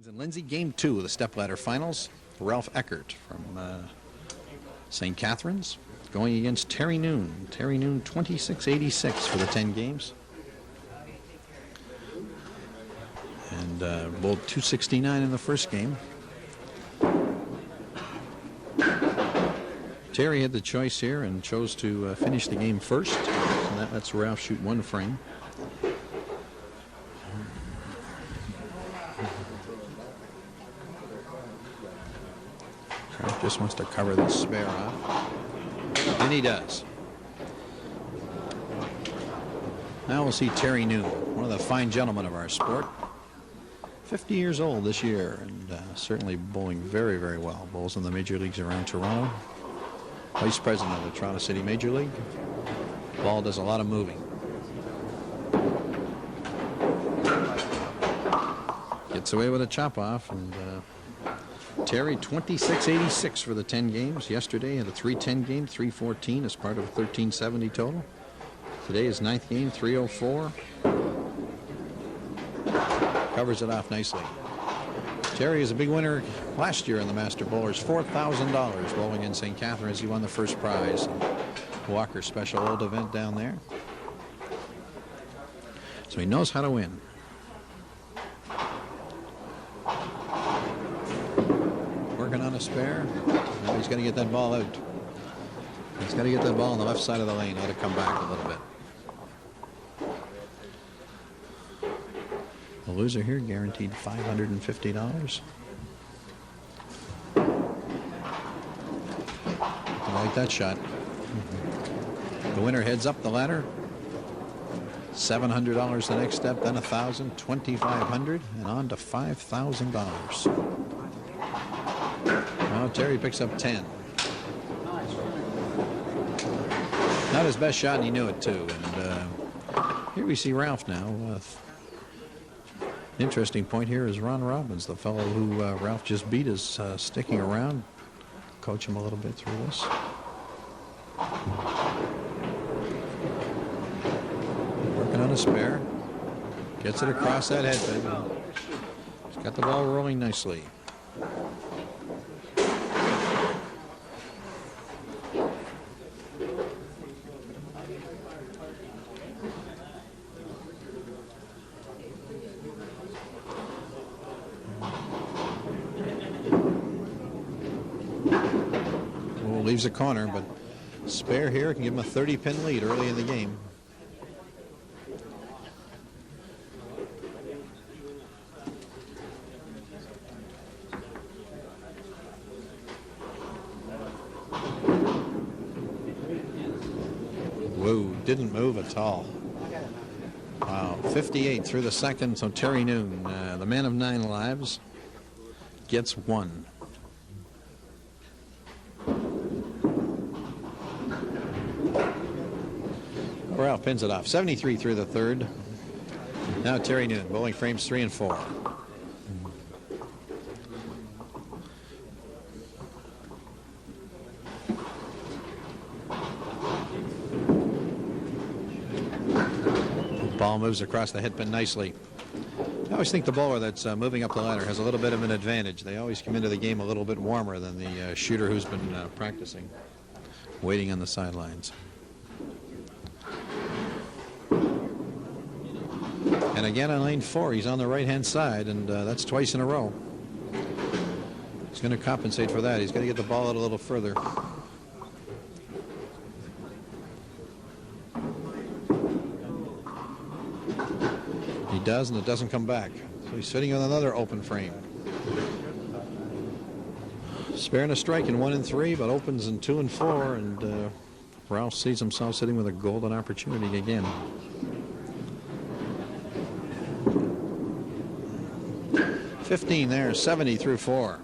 And Lindsay, game 2 of the stepladder finals. Ralph Eckhardt from St. Catharines going against Terry Noon. Terry Noon 26-86 for the 10 games. And bowled 269 in the first game. Terry had the choice here and chose to finish the game first. So that lets Ralph shoot one frame. Ralph just wants to cover this spare off. And he does. Now we'll see Terry Noon, one of the fine gentlemen of our sport. 50 years old this year and certainly bowling very, very well. Bowls in the major leagues around Toronto. Vice president of the Toronto City Major League. Ball does a lot of moving. Gets away with a chop off, and Terry 26-86 for the 10 games. Yesterday had a 310 game, 314 as part of a 1370 total. Today is 9th game, 304. Covers it off nicely. Terry is a big winner last year in the Master Bowlers, $4,000 bowling in St. Catharines. He won the first prize. Walker's special old event down there. So he knows how to win. Working on a spare. Now he's got to get that ball out. He's got to get that ball on the left side of the lane. Let it come back a little bit. The loser here guaranteed $550. I like that shot. The winner heads up the ladder. $700 the next step, then $1,000, $2,500, and on to $5,000. Now Terry picks up 10. Not his best shot, and he knew it too. And here we see Ralph now. Interesting point here is Ron Robbins, the fellow who Ralph just beat, is sticking around. Coach him a little bit through this. Working on a spare. Gets it across that headband. He's got the ball rolling nicely. Leaves a corner, but spare here can give him a 30-pin lead early in the game. Whoa, didn't move at all. Wow, 58 through the second, so Terry Noon, the man of 9 lives, gets 1. Ralph pins it off. 73 through the third. Now Terry Noon, bowling frames 3 and 4. Ball moves across the headpin nicely. I always think the bowler that's moving up the ladder has a little bit of an advantage. They always come into the game a little bit warmer than the shooter who's been practicing, waiting on the sidelines. And again on lane 4, he's on the right-hand side, and that's twice in a row. He's going to compensate for that. He's got to get the ball out a little further. He does, and it doesn't come back. So he's sitting on another open frame. Spare and a strike in 1 and 3, but opens in 2 and 4, and Ralph sees himself sitting with a golden opportunity again. 15 there, 70 through 4.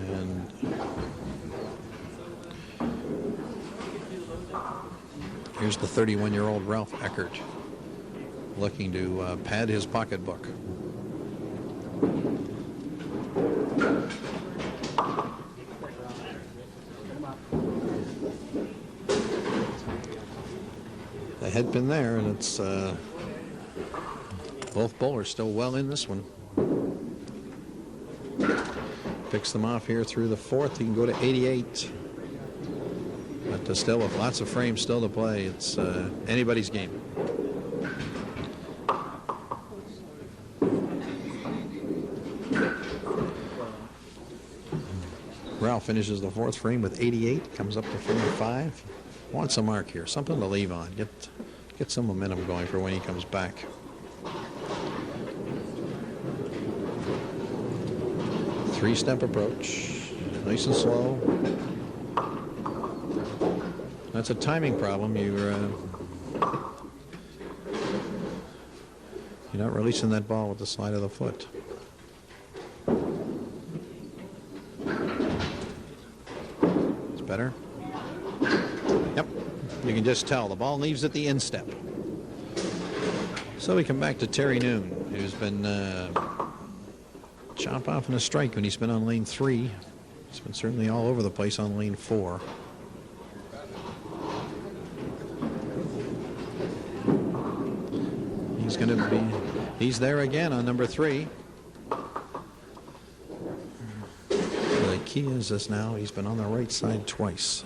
And here's the 31-year-old Ralph Eckhardt looking to pad his pocketbook. The head pin there, and it's Both bowlers still well in this one. Picks them off here through the fourth. He can go to 88. But still, with lots of frames still to play, it's anybody's game. Ralph finishes the fourth frame with 88. Comes up to frame 5. Wants a mark here, something to leave on. Get some momentum going for when he comes back. Three-step approach, nice and slow. That's a timing problem. You're not releasing that ball with the slide of the foot. It's better. Yep, you can just tell the ball leaves at the instep. So we come back to Terry Noon, who's been chop off in a strike when he's been on lane 3. He's been certainly all over the place on lane 4. He's there again on number 3. The key is this now, he's been on the right side twice.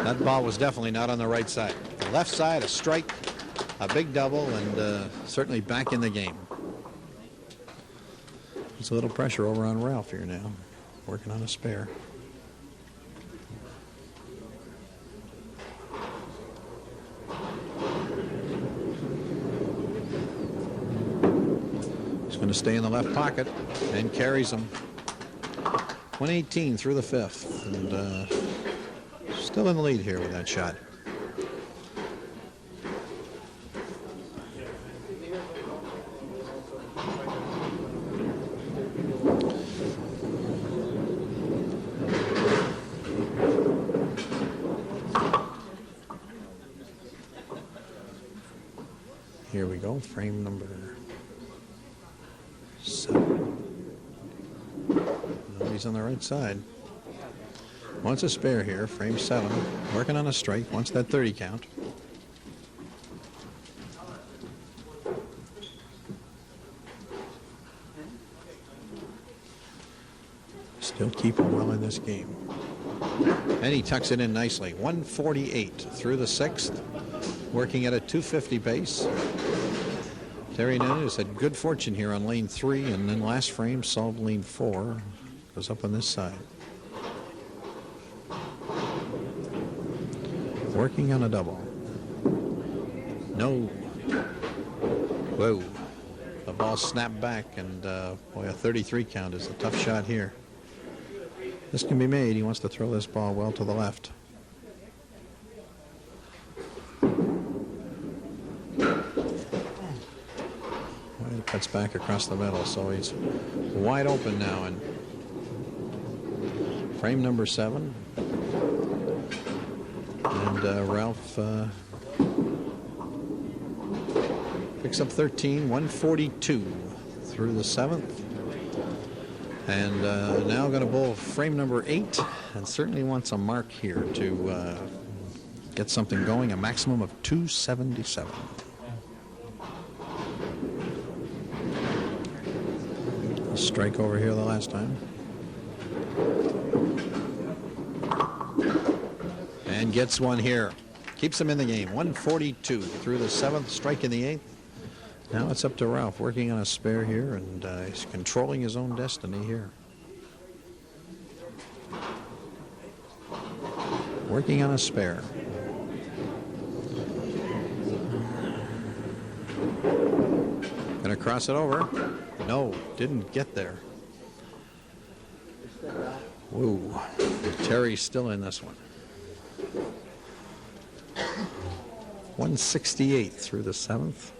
That ball was definitely not on the right side. The left side, a strike, a big double, and certainly back in the game. There's a little pressure over on Ralph here now, working on a spare. He's going to stay in the left pocket and carries him. 118 through the 5th, and still in the lead here with that shot. Here we go, frame number 7. No, he's on the right side. Wants a spare here, frame 7. Working on a strike, wants that 30 count. Still keeping well in this game. And he tucks it in nicely. 148 through the 6th. Working at a 250 pace. Terry Noon has had good fortune here on lane 3, and then last frame solved lane 4. Goes up on this side. Working on a double. No. Whoa. The ball snapped back, and boy, a 33 count is a tough shot here. This can be made. He wants to throw this ball well to the left. Well, he cuts back across the middle, so he's wide open now. And frame number 7. And Ralph picks up 13, 142 through the 7th. And now going to bowl frame number 8, and certainly wants a mark here to get something going, a maximum of 277. A strike over here the last time. And gets one here. Keeps him in the game. 142 through the 7th, strike in the 8th. Now it's up to Ralph, working on a spare here, and he's controlling his own destiny here. Working on a spare. Gonna cross it over. No, didn't get there. Woo. Terry's still in this one. 168 through the 7th.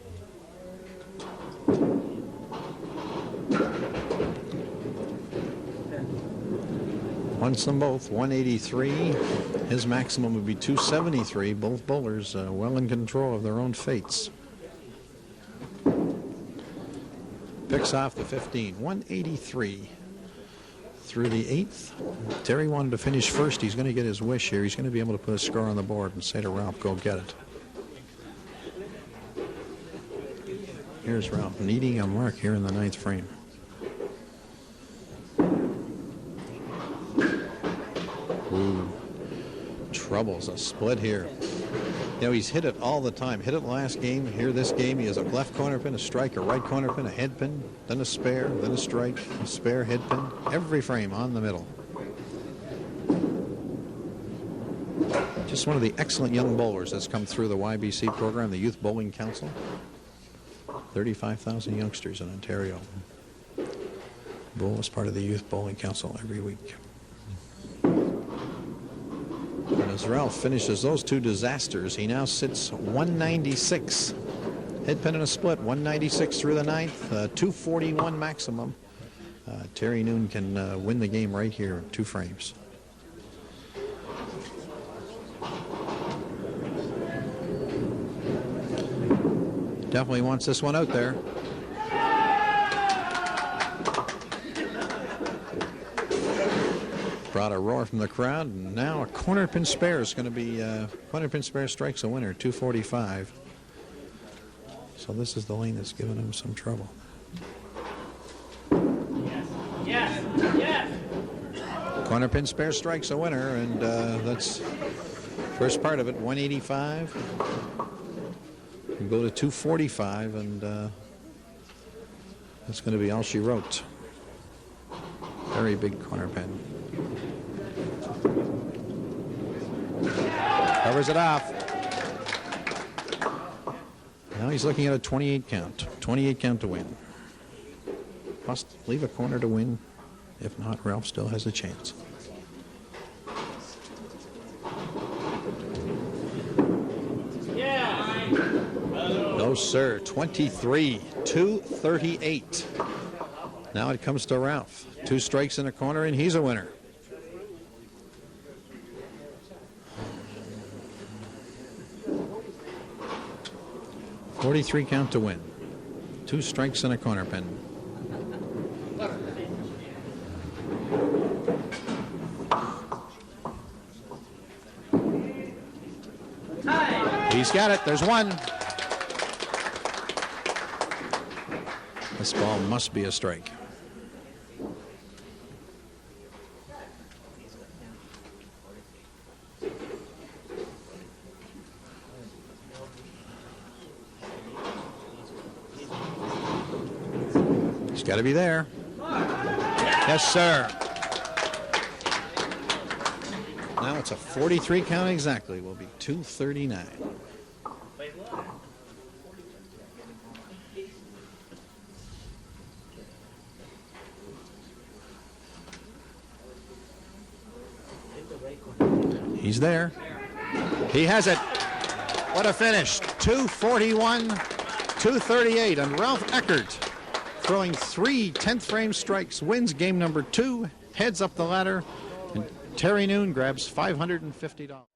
Wants them both. 183. His maximum would be 273. Both bowlers well in control of their own fates. Picks off the 15. 183 through the 8th. Terry wanted to finish first. He's going to get his wish here. He's going to be able to put a score on the board and say to Ralph, go get it. Here's Ralph needing a mark here in the 9th frame. Ooh, troubles a split here. You know, he's hit it all the time. Hit it last game. Here this game, he has a left corner pin, a strike, a right corner pin, a head pin, then a spare, then a strike, a spare, head pin. Every frame on the middle. Just one of the excellent young bowlers that's come through the YBC program, the Youth Bowling Council. 35,000 youngsters in Ontario bowl as part of the Youth Bowling Council every week. And as Ralph finishes those two disasters, he now sits 196. Head pin and a split, 196 through the 9th, 241 maximum. Terry Noon can win the game right here in 2 frames. Definitely wants this one out there. Brought a roar from the crowd, and now a corner pin spare is going to be corner pin spare strikes a winner, 245. So this is the lane that's given him some trouble. Yes. Yes. Corner pin spare strikes a winner, and that's first part of it, 185. We go to 245, and that's going to be all she wrote. Very big corner pin. Covers it off. Now he's looking at a 28 count. 28 count to win. Must leave a corner to win. If not, Ralph still has a chance. No, sir. 23, 238. Now it comes to Ralph. 2 strikes in a corner, and he's a winner. .43 count to win. 2 strikes and a corner pin. He's got it. There's one. This ball must be a strike. He's got to be there. Yes, sir. Now it's a 43 count exactly. Will be 239. He's there. He has it. What a finish. 241, 238. And Ralph Eckhardt, throwing 3 10th frame strikes, wins game number 2, heads up the ladder, and Terry Noon grabs $550.